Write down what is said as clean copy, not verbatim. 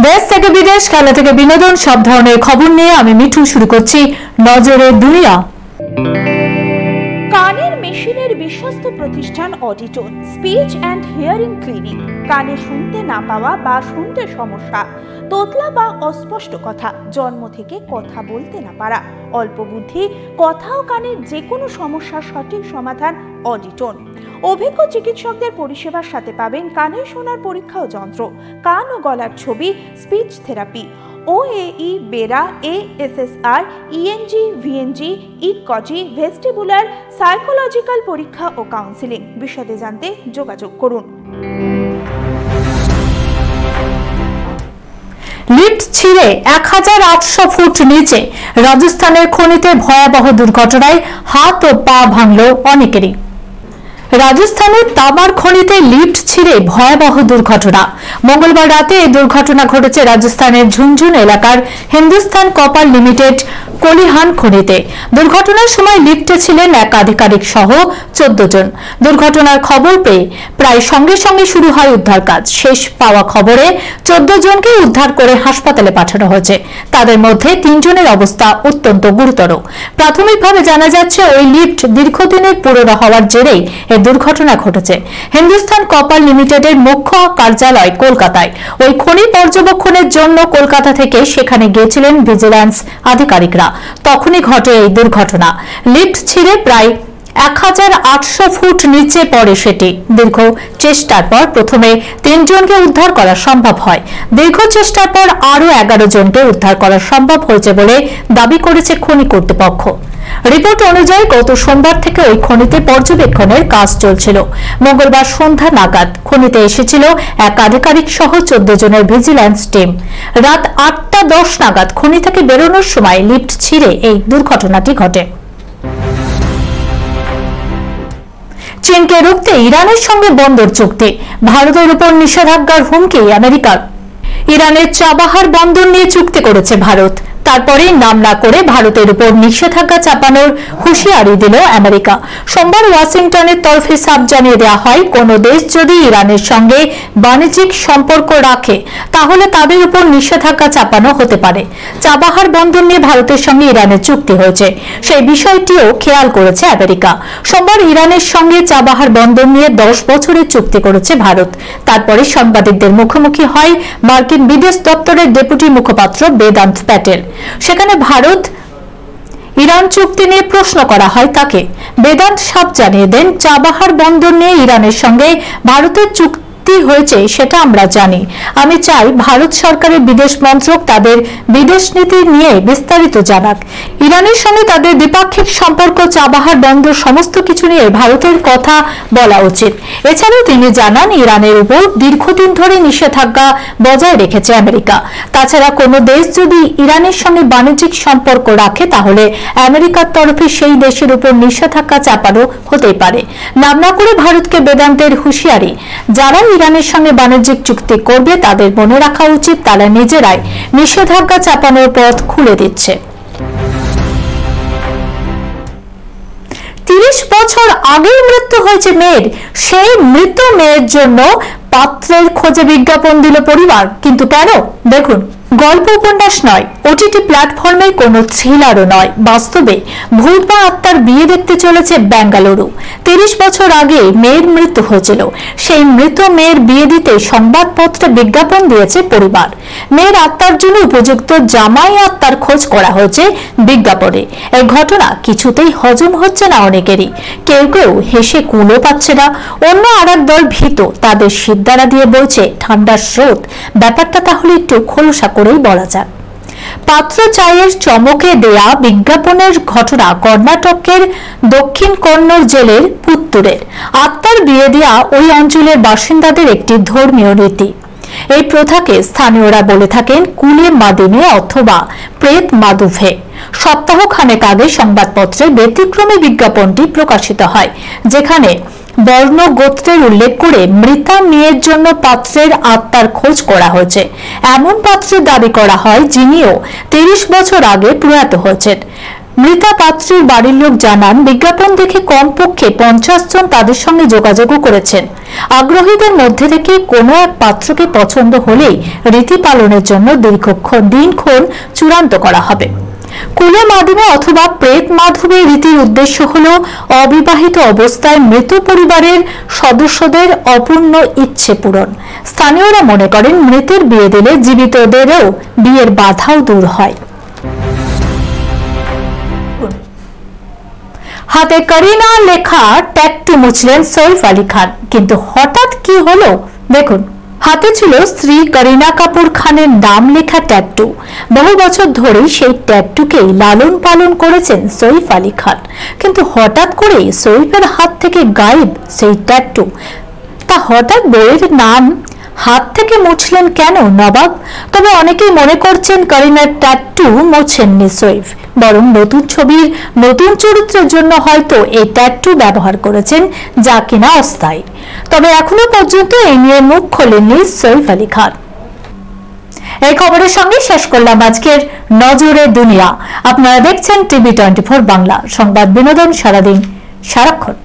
দেশ থেকে বিদেশ, খেলা থেকে বিনোদন, সব ধরনের খবর নিয়ে আমি মিঠু শুরু করছি নজরের দুনিয়া। কানের মেশিনের বিশ্বস্ত প্রতিষ্ঠান অডিটন স্পিচ অ্যান্ড হিয়ারিং ক্লিনিক। কানে শুনতে না পাওয়া বা শুনতে সমস্যা, তোতলা বা অস্পষ্ট কথা, জন্ম থেকে কথা বলতে না পারা, অল্প বুদ্ধি, কথা ও কানের যে কোনো সমস্যার সঠিক সমাধান অডিটন। অভিজ্ঞ চিকিৎসকদের পরিষেবার সাথে পাবেন কানে শোনার পরীক্ষা ও যন্ত্র, কান ও গলার ছবি, speech therapy, OAE, BERA, ASSR, ENG, VNG, ইকজি, ভেস্টিবুলার, সাইকোলজিক্যাল পরীক্ষা ও কাউন্সিলিং। বিশদে জানতে যোগাযোগ করুন। লিফট ছিঁড়ে 1800 ফুট নিচে রাজস্থানের খনিতে ভয়াবহ দুর্ঘটনায় হাত ও পা ভাঙল অনেকেরই। রাজস্থানের তামার খনিতে লিফট ছিঁড়ে ভয়াবহ দুর্ঘটনা। মঙ্গলবার রাতে এই দুর্ঘটনা ঘটেছে রাজস্থানের ঝুনঝুন এলাকার হিন্দুস্তান কপার লিমিটেড কলিহান খনিতে। দুর্ঘটনার সময় লিফটে ছিলেন এক আধিকারিক সহ 14 জন। দুর্ঘটনার খবর পেয়ে প্রায় সঙ্গে সঙ্গে শুরু হয় উদ্ধার কাজ। শেষ পাওয়া খবরে 14 জনকে উদ্ধার করে হাসপাতালে পাঠানো হয়েছে। তাদের মধ্যে 3 জনের অবস্থা অত্যন্ত গুরুতর। প্রাথমিকভাবে জানা যাচ্ছে ওই লিফট দীর্ঘদিনের পুরনো হওয়ার জেরেই এই দুর্ঘটনা ঘটেছে। হিন্দুস্তান কপার লিমিটেডের মুখ্য কার্যালয় কলকাতায়। ওই খনি পর্যবেক্ষণের জন্য কলকাতা থেকে সেখানে গিয়েছিলেন ভিজিল্যান্স আধিকারিকরা। তখনই ঘটে এই দুর্ঘটনা। লিফট ছিঁড়ে প্রায় 1800 ফুট নিচে পড়ে সেটি। দীর্ঘ চেষ্টার পর প্রথমে 3 জনকে উদ্ধার করা সম্ভব হয়। দীর্ঘ চেষ্টার পর আরো 11 জনকে উদ্ধার করা সম্ভব হয়েছে বলে দাবি করেছে খনি কর্তৃপক্ষ। রিপোর্ট অনুযায়ী গত সোমবার থেকে ওই খনিতে পর্যবেক্ষণের কাজ চলছিল। মঙ্গলবার সন্ধ্যা নাগাদ খনিতে এসেছিল এক আধিকারিক সহ 14 জনের ভিজিল্যান্স টিম। রাত 8:10 নাগাদ খনি থেকে বেরোনোর সময় লিফট ছিঁড়ে এই দুর্ঘটনাটি ঘটে। চীনকে রুখতে ইরানের সঙ্গে বন্দর চুক্তি, ভারতের উপর নিষেধাজ্ঞার হুমকি আমেরিকার। ইরানের চাবাহার বন্দর নিয়ে চুক্তি করেছে ভারত। তারপরেই নাম না করে ভারতের উপর নিষেধাজ্ঞা চাপানোর হুঁশিয়ারি দিল আমেরিকা। সোমবার ওয়াশিংটনের তরফে সাফ জানিয়ে দেওয়া হয়, কোন দেশ যদি ইরানের সঙ্গে বাণিজ্যিক সম্পর্ক রাখে তাহলে তাদের উপর নিষেধাজ্ঞা চাপানো হতে পারে। চাবাহার বন্দর নিয়ে ভারতের সঙ্গে ইরানের চুক্তি হয়েছে, সেই বিষয়টিও খেয়াল করেছে আমেরিকা। সোমবার ইরানের সঙ্গে চাবাহার বন্দর নিয়ে 10 বছরের চুক্তি করেছে ভারত। তারপরে সাংবাদিকদের মুখোমুখি হয় মার্কিন বিদেশ দপ্তরের ডেপুটি মুখপাত্র বেদান্ত প্যাটেল। সেখানে ভারত ইরান চুক্তি নিয়ে প্রশ্ন করা হয় তাকে। বেদান্ত সাফ জানিয়ে দেন, চাবাহার বন্দর নিয়ে ইরানের সঙ্গে ভারতের চুক্তি হয়েছে সেটা আমরা জানি। আমি চাই ভারত সরকারের বিদেশ মন্ত্রক তাদের বিদেশ নীতি নিয়ে বিস্তারিত জানাক। ইরানের সঙ্গে তাদের দ্বিপাক্ষিক সম্পর্ক, চাবাহার বন্দর সমস্ত কিছু নিয়ে ভারতের কথা বলা উচিত। এছাড়াও তিনি জানান, ইরানের উপর দীর্ঘদিন ধরে নিষেধাজ্ঞা বজায় রেখেছে আমেরিকা। তাছাড়া কোনো দেশ যদি ইরানের সঙ্গে বাণিজ্যিক সম্পর্ক রাখে তাহলে আমেরিকার তরফে সেই দেশের উপর নিষেধাজ্ঞা চাপানো হতে পারে। নাম না করে ভারতকে বেদান্তের হুঁশিয়ারি, যারা ইরানের সঙ্গে বাণিজ্যিক চুক্তি করবে তাদের মনে রাখা উচিত তারা নিজেরাই নিষেধাজ্ঞা চাপানোর পথ খুলে দিচ্ছে। 30 বছর আগেই মৃত্যু হয়েছে মেয়ের। সেই মৃত মেয়ের জন্য পাত্রের খোঁজে বিজ্ঞাপন দিল পরিবার। কিন্তু কেন? দেখুন, গল্প উপন্যাস নয়, ওটিটি প্ল্যাটফর্মে কোনো থ্রিলারও নয়, বাস্তবে ভূত বা আত্মার বিয়ে দেখতে চলেছে বেঙ্গালুরু। 30 বছর আগে মেয়ের মৃত্যু হয়েছিল। সেই মৃত মেয়ের বিয়ে দিতে সংবাদপত্রে বিজ্ঞাপন দিয়েছে পরিবার। মেয়ের আত্মার জন্য উপযুক্ত জামাই আত্মার খোঁজ করা হয়েছে বিজ্ঞাপনে। এই ঘটনা কিছুতেই হজম হচ্ছে না অনেকেরই। কেউ কেউ হেসে কুলও পাচ্ছে না, অন্য আরেক দল ভীত, তাদের সিদ্ধারা দিয়ে বলছে ঠান্ডার স্রোত। ব্যাপারটা তাহলে একটু খোলসা করেই বলা যাক। পাত্র চায়ের চমকে দেয়া বিজ্ঞাপনের ঘটনা কর্ণাটকের দক্ষিণ কন্নড় জেলের পুত্তুরের। আত্মার বিয়ে দেয়া ওই অঞ্চলের বাসিন্দাদের একটি ধর্মীয় রীতি। এই প্রথাকে স্থানীয়রা বলে থাকেন কুলে মাদিনে অথবা প্রেত মাদুভে। সপ্তাহ খানেক আগে সংবাদপত্রে ব্যতিক্রমী বিজ্ঞাপনটি প্রকাশিত হয়, যেখানে বর্ণ গোত্রের উল্লেখ করে মৃতা মেয়ের জন্য পাত্রের আত্মার খোঁজ করা হয়েছে। এমন পাত্রের দাবি করা হয় যিনিও 30 বছর আগে প্রয়াত হয়েছেন। মৃতা পাত্রীর বাড়ির লোক জানান, বিজ্ঞাপন দেখে কমপক্ষে 50 জন তাদের সঙ্গে যোগাযোগও করেছেন। আগ্রহীদের মধ্যে থেকে কোনো এক পাত্রকে পছন্দ হলেই রীতি পালনের জন্য দিনক্ষণ চূড়ান্ত করা হবে। কুলে মাধ্যমে অথবা প্রেত মাধ্যমে রীতির উদ্দেশ্য হল অবিবাহিত অবস্থায় মৃত পরিবারের সদস্যদের অপূর্ণ ইচ্ছে পূরণ। স্থানীয়রা মনে করেন, মৃতের বিয়ে দিলে জীবিতদেরও বিয়ের বাধাও দূর হয়। হাতে করিনা লেখা ট্যাটু মুছলেন সৈফ আলী খান, কিন্তু হঠাৎ কি হলো দেখুন। হাতে ছিল স্ত্রী করিনা কাপুর খানের নাম লেখা ট্যাটু। বহু বছর ধরেই সেই ট্যাটুকেই লালন পালন করেছেন সৈফ আলী খান, কিন্তু হঠাৎ করে সৈফের হাত থেকে গায়েব সেই ট্যাটু। তা হঠাৎ বইয়ের নাম হাত থেকে মুছলেন কেন নবাব? তবে অনেকেই মনে করছেন, করিনার ট্যাটু মোছেননি সৈফ, বরং নতুন ছবির নতুন চরিত্রের জন্য হয়তো এই ট্যাটু ব্যবহার করেছেন, যা কিনা অস্থায়ী। তবে এখনো পর্যন্ত এই নিয়ে মুখ খোলেননি সৈফ আলী খান। এই খবরের সঙ্গে শেষ করলাম আজকের নজরে দুনিয়া। আপনারা দেখছেন টিভি 24 বাংলা, সংবাদ বিনোদন সারাদিন সারাক্ষণ।